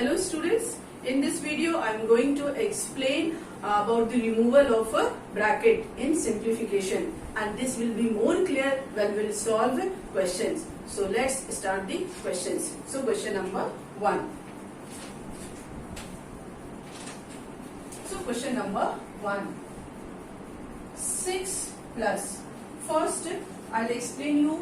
Hello students, in this video I am going to explain about the removal of a bracket in simplification, and this will be more clear when we will solve questions. So let's start the questions. So question number 1. So question number 1. 6 plus. First I'll explain you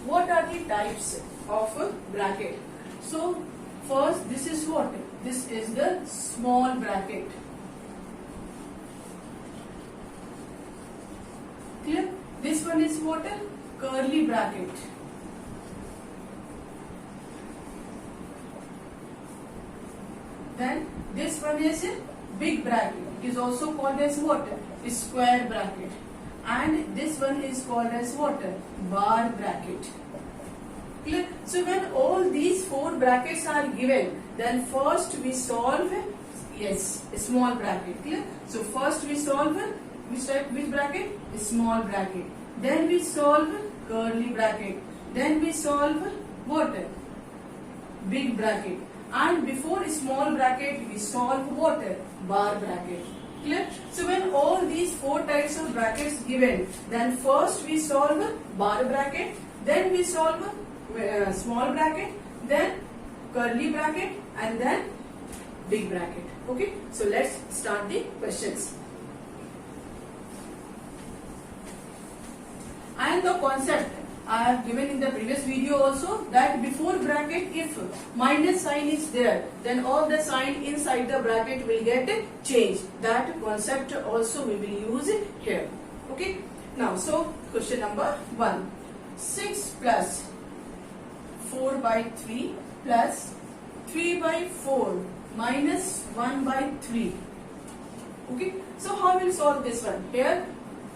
what are the types of a bracket. So first, this is what? This is the small bracket. Clear? This one is what? Curly bracket. Then this one is a big bracket. It is also called as what? A square bracket. And this one is called as what? Bar bracket. Clear? So when all these four brackets are given, then first we solve a small bracket. Clear? So first we solve which bracket? A small bracket. Then we solve curly bracket. Then we solve what? Big bracket. And before small bracket we solve what? Bar bracket. Clear? So when all these four types of brackets given, then first we solve bar bracket, then we solve small bracket, then curly bracket, and then big bracket. Okay, so let's start the questions. And the concept I have given in the previous video also, that before bracket if minus sign is there, then all the sign inside the bracket will get changed. That concept also we will use here. Okay, now so question number 1. 6 plus 4 by 3 plus 3 by 4 minus 1 by 3. Okay, so how will solve this one? Here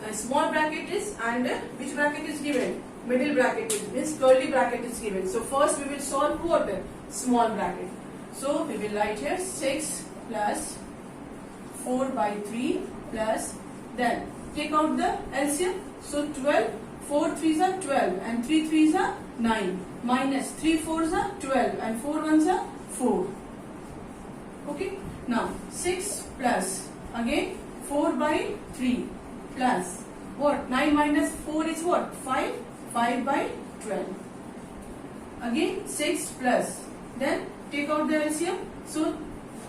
a small bracket is, and which bracket is given? Middle bracket is, means curly bracket is given. So first we will solve what? Small bracket. So we will write here 6 plus 4 by 3 plus, then take out the LCM. So 12, 4 3s are 12 and 3 3s are 9, minus 3 4s are 12 and 4 1s are 4. Okay, now 6 plus again 4 by 3 plus what? 9 minus 4 is what? 5. 5 by 12. Again 6 plus, then take out the LCM. So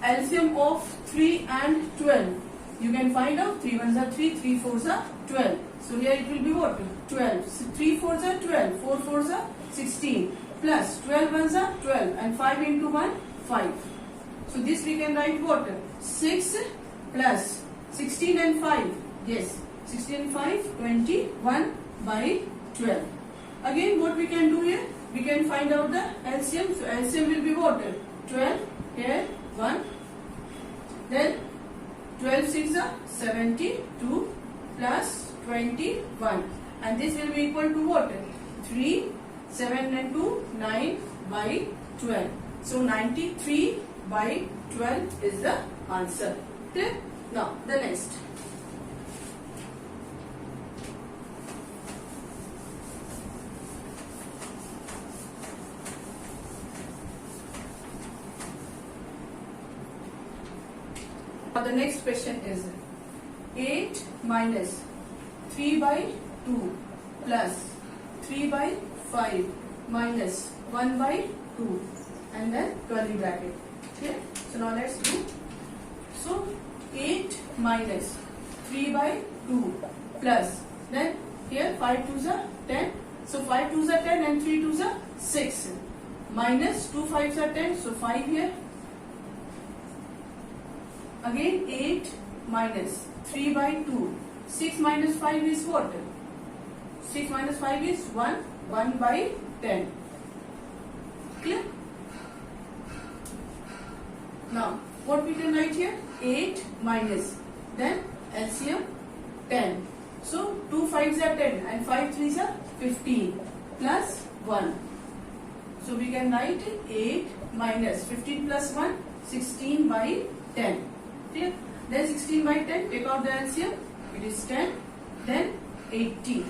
LCM of 3 and 12, you can find out 3 1s are 3, 3 4s are 12. So here it will be what? 12. So 3 4s are 12, 4 4s are 16, plus 12 1s are 12 and 5 into 1, 5. So this we can write what? 6 plus 16 and 5. Yes, 16 and 5, 21 by 12. Again what we can do here? We can find out the LCM. So LCM will be what? 12, here 1, then 12 6 are 72 plus 21, and this will be equal to what? 3, 7 and 2, 9 by 12. So 93 by 12 is the answer. Okay? Now the next. Now the next question is 8 minus 3 by 2 plus 3 by 5 minus 1 by 2, and then curly bracket. Okay, so now let's do. So 8 minus 3 by 2 plus, then here 5 2s are 10, so 5 2s are 10 and 3 2s are 6, minus 2 5s are 10, so 5 here. Again 8 minus 3 by 2. 6 minus 5 is what? 6 minus 5 is 1. 1 by 10. Clear? Now what we can write here? 8 minus, then LCM 10. So 2 5s are 10 and 5 3s are 15 plus 1. So we can write 8 minus 15 plus 1, 16 by 10. Clear? Then 16 by 10, take out the LCM, it is 10, then 80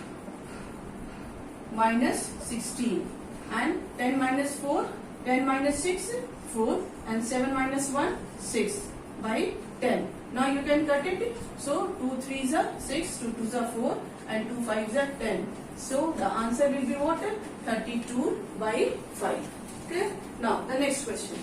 minus 16, and 10 minus 4, 10 minus 6, 4, and 7 minus 1, 6 by 10. Now you can cut it. So 2 3s are 6, 2 2s are 4, and 2 5s are 10. So the answer will be what? 32 by 5. Okay. Now the next question.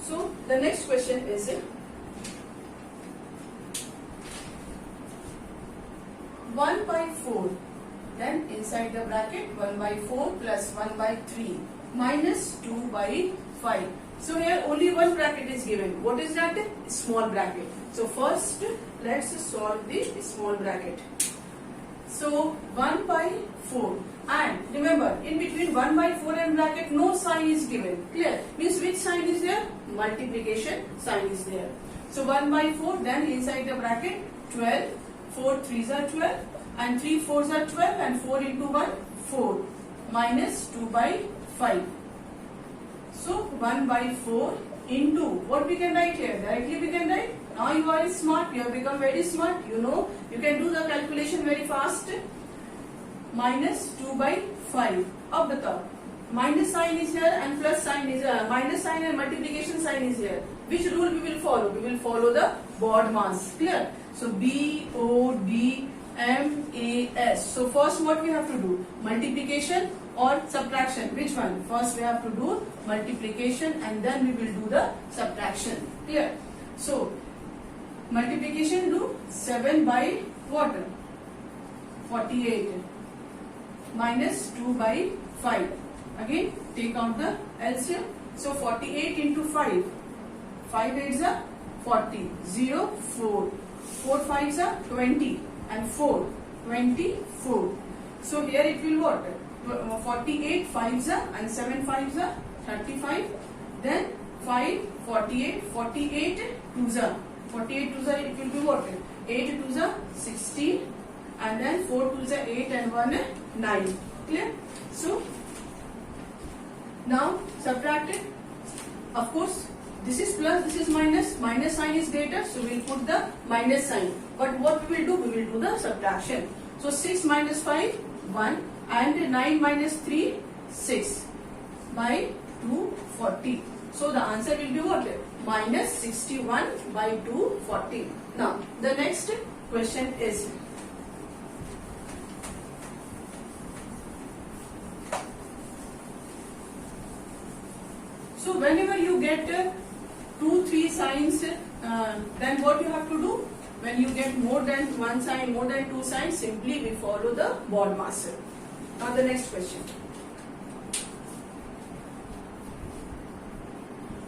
So the next question is 1 by 4, then inside the bracket 1 by 4 plus 1 by 3 minus 2 by 5. So here only one bracket is given. What is that? Small bracket. So first let's solve the small bracket. So 1 by 4, and remember in between 1 by 4 and bracket no sign is given. Clear? Means which sign is there? Multiplication sign is there. So 1 by 4, then inside the bracket 12, 4 3s are 12, and 3 4s are 12, and 4 into 1 4 minus 2 by 5. So 1 by 4 into what we can write here? Directly we can write. Now you are smart. You have become very smart. You know you can do the calculation very fast. Minus 2 by 5. अब बताओ, minus sign is here and plus sign is here. Minus sign and multiplication sign is here. Which rule we will follow? We will follow the BOD mass. Clear? So BODMAS. So first what we have to do? Multiplication or subtraction? Which one? First we have to do multiplication and then we will do the subtraction. Clear? So multiplication do 7 by what? 48 minus 2 by 5. Again take out the LCM. So 48 into 5. 5 8s are 40. 0 4. 4 5s are 20 and 4 24. So here it will what? 48 5s are and 7 5s are 35. Then 5 48 48 2s are 48 2s are it will be what? 8 2s are 16, and then 4 2s are 8 and 1 9. Clear? So now subtract it. Of course this is plus, this is minus. Minus sign is greater, so we will put the minus sign. But what we will do? We will do the subtraction. So 6 minus 5 1, and 9 minus 3 6 by 240. So the answer will be what? Minus 61 by 240. Now the next question is so whenever you get 2 3 signs, then what you have to do? When you get more than one sign, more than 2 signs, simply we follow the BOD mass. Now the next question.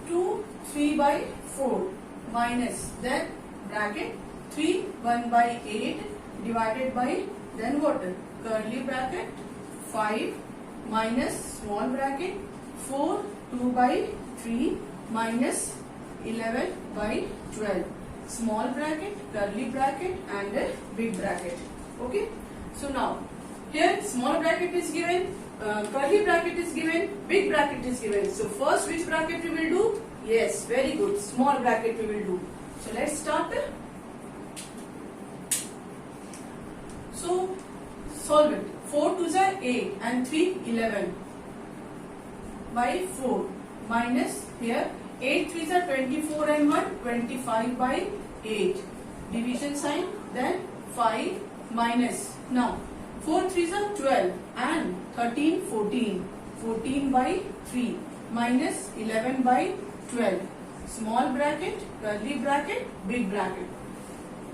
2 3 by 4 minus, then bracket 3 1 by 8 divided by, then what? Curly bracket 5 minus small bracket 4 2 by 3 minus 11 by 12. Small bracket, curly bracket, and a big bracket. Okay. So now here small bracket is given, curly bracket is given, big bracket is given. So first which bracket we will do? Yes, very good. Small bracket we will do. So let's start. So solve it. 4 2s are 8 and 3 11 by 4 minus here 8 3s are 24 and 1 25 by 8. Division sign, then 5 minus. Now 4 3s are 12 and 13 14. 14 by 3 minus 11 by 12. Small bracket, curly bracket, big bracket.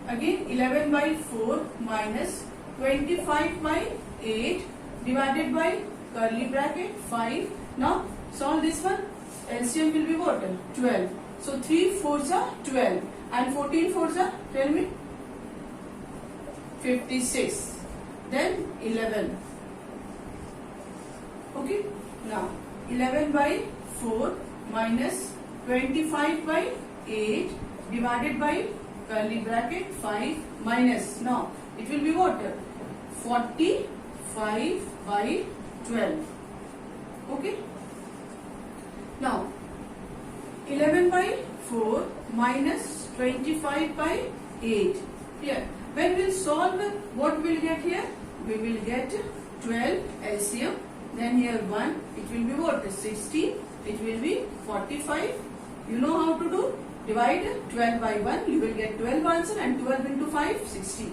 Again 11 by 4 minus 25 by 8 divided by curly bracket 5. Now solve this one. LCM will be what? 12. So 3 4s are 12 and 14 4s are, tell me, 56. Then 11. Okay. Now 11 by 4 minus 25 by 8 divided by curly bracket 5 minus. Now it will be what? 45 by 12. Okay. Now 11 by 4 minus 25 by 8. Here When we'll solve, what we'll get here? We will get 12 LCM. Then here 1, it will be what? 60. It will be 45. You know how to do? Divide 12 by 1. You will get 12 answer, and 12 into 5, 60.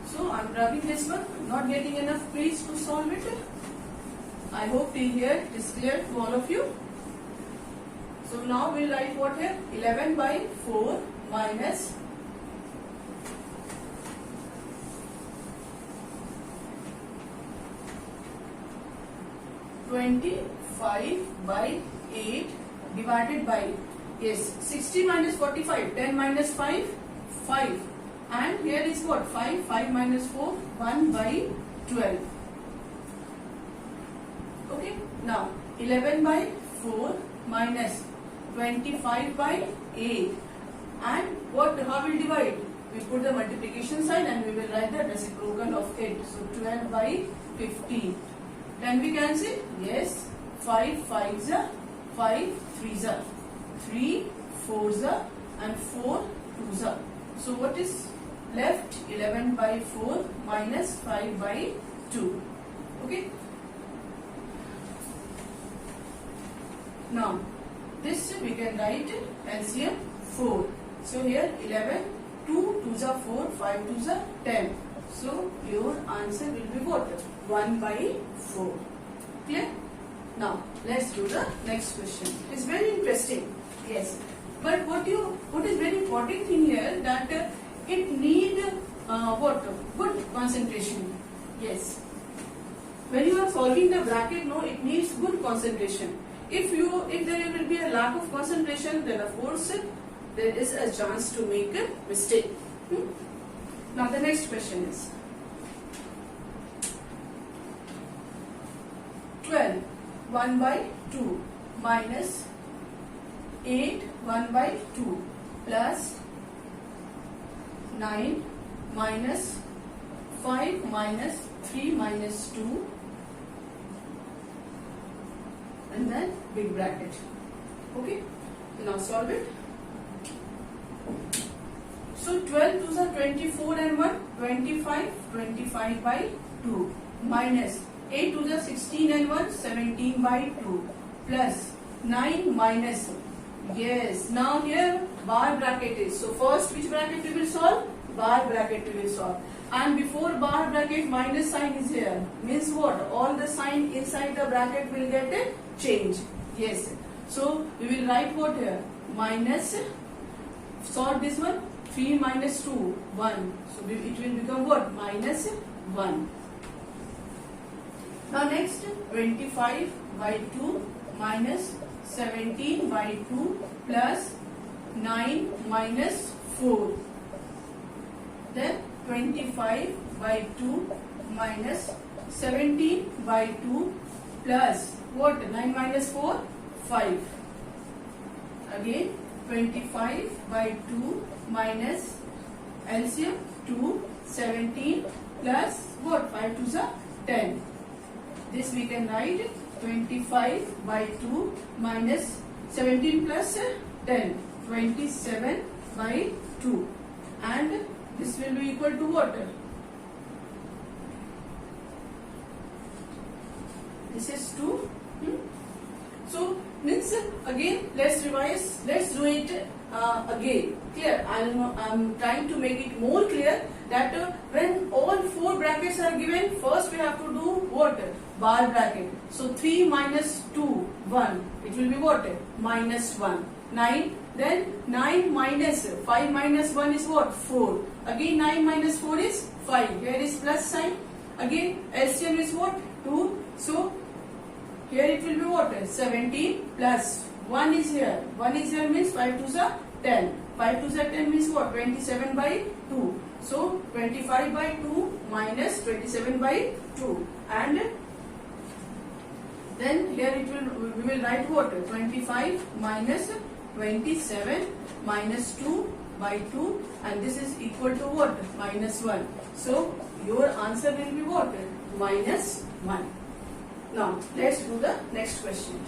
So I'm dropping this one. Not getting enough place to solve it. I hope till here it is clear to all of you. So now we'll write what here? 11 by 4 minus 25 by 8 divided by, yes, 60 minus 45, 10 minus 5, 5. And here is what? 5, 5 minus 4, 1 by 12. Okay, now 11 by 4 minus 25 by 8. And what? How will divide? We put the multiplication sign and we will write the reciprocal of it. So 12 by 15. Can we cancel? Yes. 5 5s are 5 3s are 3 4s are and 4 2s are. So what is left? 11 by 4 minus 5 by 2. Okay. Now this we can write LCM 4. So here 11, 2 2s are 4, 5 2s are 10. So your answer will be what? 1 by 4. Clear? Now let's do the next question. It's very interesting. Yes. But what is very important thing here, that it need what? Good concentration. Yes. When you are solving the bracket, no, it needs good concentration. If there will be a lack of concentration, then of course there is a chance to make a mistake. Now the next question is 12 1 by 2 minus 8 1 by 2 plus 9 minus 5 minus 3 minus 2 and then big bracket. Okay, now solve it. So 12 2s are 24 and 1, 25, 25 by 2 minus 8 2s are 16 and 1, 17 by 2 plus 9 minus, yes, now here bar bracket is. So first which bracket we will solve? Bar bracket we will solve. And before bar bracket minus sign is here. Means what? All the sign inside the bracket will get a change. Yes. So we will write what here? Minus, solve this one. 3 minus 2, 1. So it will become what? Minus 1. Now next 25 by 2 minus 17 by 2 plus 9 minus 4. Then 25 by 2 minus 17 by 2 plus what? 9 minus 4? 5. Again 25 by 2 minus LCM 2, 17 plus what? 5 2s are 10. This we can write 25 by 2 minus 17 plus 10, 27 by 2, and this will be equal to what? This is 2. So means again let's revise, let's do it again. Clear? I'm trying to make it more clear that when all 4 brackets are given, first we have to do what? Bar bracket. So 3 minus 2, 1. It will be what? Minus 1. 9. Then 9 minus 5 minus 1 is what? 4. Again 9 minus 4 is 5. Here is plus sign. Again LCM is what? 2. So here it will be what? 17 plus 1 is here. 1 is here means 5 2s are 10. 5 2s are 10 means what? 27 by 2. So 25 by 2 minus 27 by 2. And then here we will write what? 25 minus 27 minus 2 by 2, and this is equal to what? Minus 1. So your answer will be what? Minus 1. Now let's do the next question.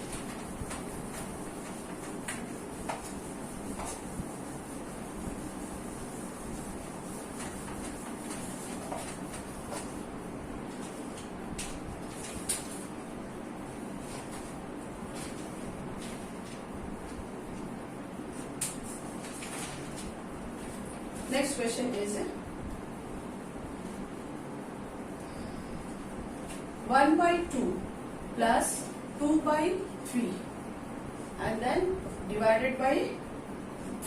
next question is 1 by 2 plus 2 by 3 and then divided by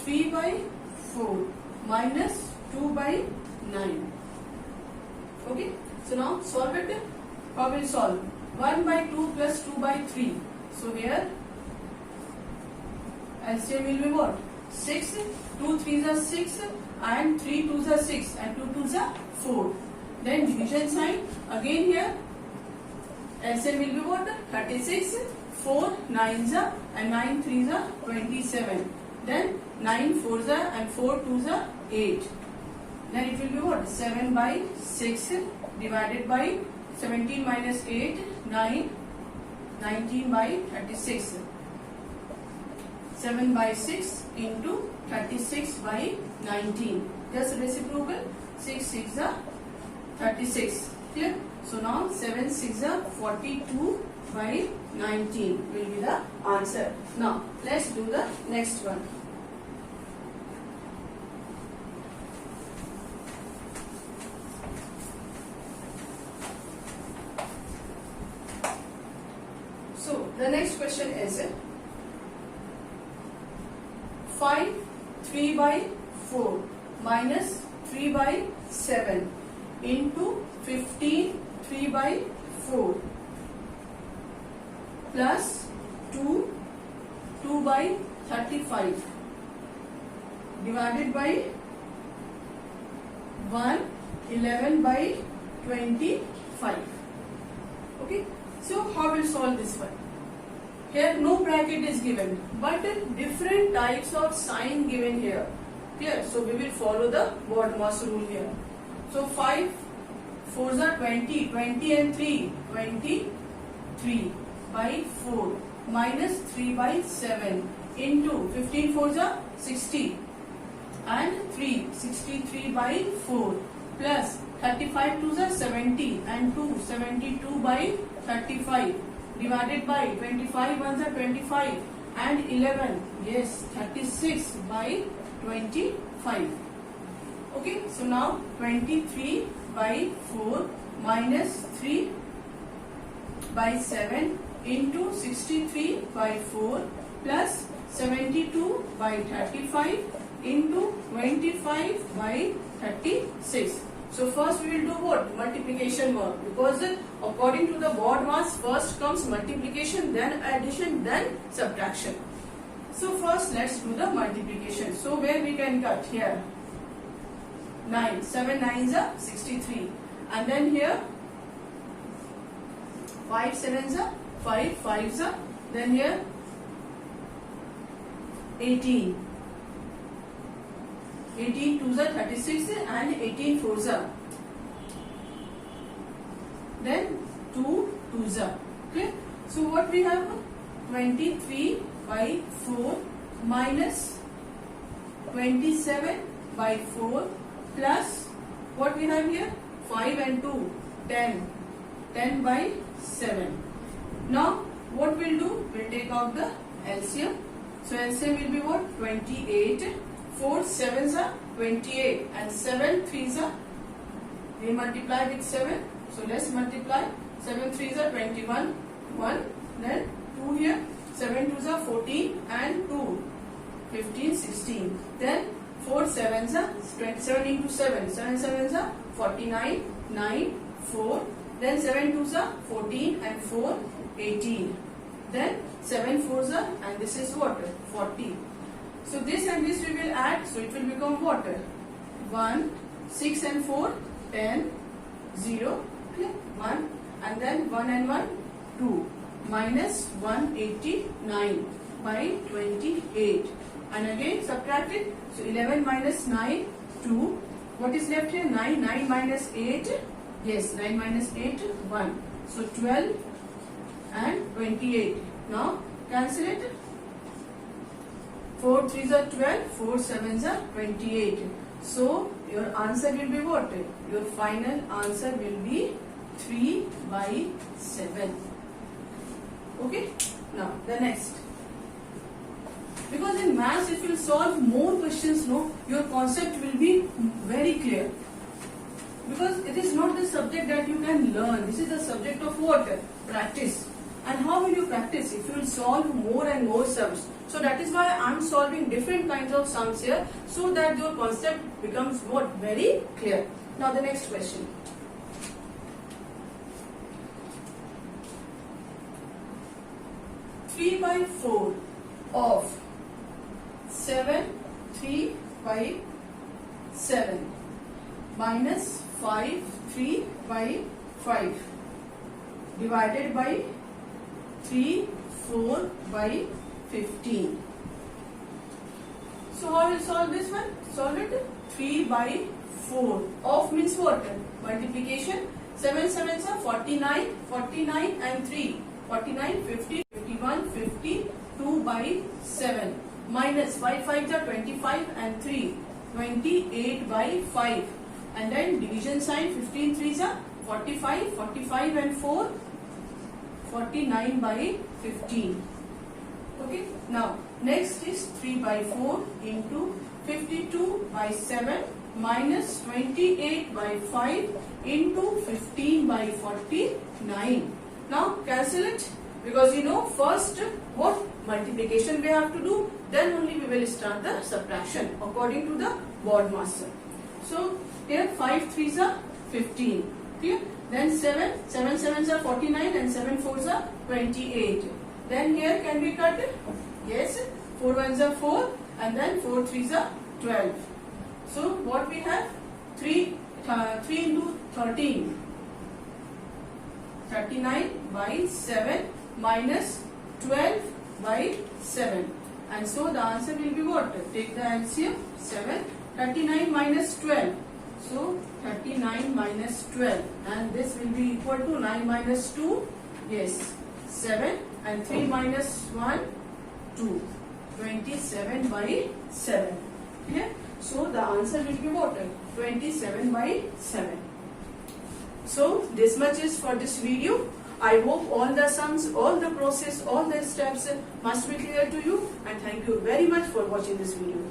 3 by 4 minus 2 by 9. Okay, so now solve it. How will solve? 1 by 2 plus 2 by 3. So here LCM will be what? 6. 2 3s are 6 and 3 2s are 6 and 2 2s are 4. Then division sign again here. LCM will be what? 36. 4 9s are and 9 3s are 27. Then 9 4s are and 4 2s are 8. Then it will be what? 7 by 6 divided by 17 minus 8 9 19 by 36. 7 by 6 into 36 by 19. Just reciprocal. 6 6 are 36. Clear? So now 7 6 are 42 by 19 will be the answer. Now let's do the next one. So the next question is 5 3 by 4 minus 3 by 7 into 15 3 by 4 plus 2 2 by 35 divided by 1 11 by 25. Okay, so how will solve this one? Here no bracket is given, but different types of sign given here. Clear? So we will follow the BODMAS rule here. So 5 4s are 20, 20 and 3, 23 by 4 minus 3 by 7 into 15 4s are 60 and 3, 63 by 4 plus 35 2s are 70 and 2, 72 by 35 divided by 25 1s are 25 and 11, yes, 36 by 25. Okay, so now 23 by 4 minus 3 by 7 into 63 by 4 plus 72 by 35 into 25 by 36. So first we will do what? Multiplication work, because according to the BODMAS first comes multiplication, then addition, then subtraction. So first let's do the multiplication. So where we can cut? Here 9, 7 9s are 63 and then here 5 7s are 5 5s are, then here 18 18 2s are 36 and 18 4s are, then 2 2s are. Okay, so what we have? 23 by 4 minus 27 by 4 plus what we have here? 5 and 2 10, 10 by 7. Now what we'll do? We'll take out the LCM. So LCM will be what? 28. 4 7s are 28 and 7 3s are, we multiply with 7. So let's multiply. 7 3s are 21 1, then 2 here, 7 2s are 14 and 2 15 16, then 4 7s are 27 into 7, 7 7s are 49 9 4, then 7 2s are 14 and 4 18, then 7 4s are, and this is what? 40. So this and this we will add, so it will become what? 1 6 and 4 10 0, okay, 1 and then 1 and 1 2 minus 189 by 28 and again subtract it. So 11 minus 9 2, what is left here? 9 9 minus 8, yes, 9 minus 8 1, so 12 and 28. Now cancel it. 4 3s are 12, 4 7s are 28. So your answer will be what? Your final answer will be 3 by 7. Okay. Now the next. Because in maths, if you solve more questions, no, your concept will be very clear. Because it is not the subject that you can learn. This is the subject of what? Practice. And how will you practice? If you will solve more and more sums. So that is why I am solving different kinds of sums here, so that your concept becomes what? Very clear. Now the next question. Three by 4 of 7, 3 by 7 minus 5, 3 by 5 divided by 3, 4 by 15. So how will solve this one? Solve it. 3 by 4 of means what? Multiplication. 7 7s are 49, 49 and 3. 49, 50, 51, 50, 2 by 7 minus 5 5s are 25 and 3. 28 by 5. And then division sign, 15 3s are 45, 45 and 4, 49 by 15. Okay, now next is 3 by 4 into 52 by 7 minus 28 by 5 into 15 by 49. Now cancel it, because you know first what? Multiplication we have to do, then only we will start the subtraction according to the board master. So here 5 3s are 15. Clear? Then 7 7s are 49 and 7 4s are 28. Then here can be cut? Yes. 4 1s are 4 and then 4 3s are 12. So what we have? 3 into 13. 39 by 7 minus 12 by 7. And so the answer will be what? Take the LCM. 7. 39 minus 12. So 39 minus 12. And this will be equal to 9 minus 2. Yes. 7. And 3 minus 1. 2. 27 by 7. Clear? So the answer will be what? 27 by 7. So this much is for this video. I hope all the sums, all the process, all the steps must be clear to you, and thank you very much for watching this video.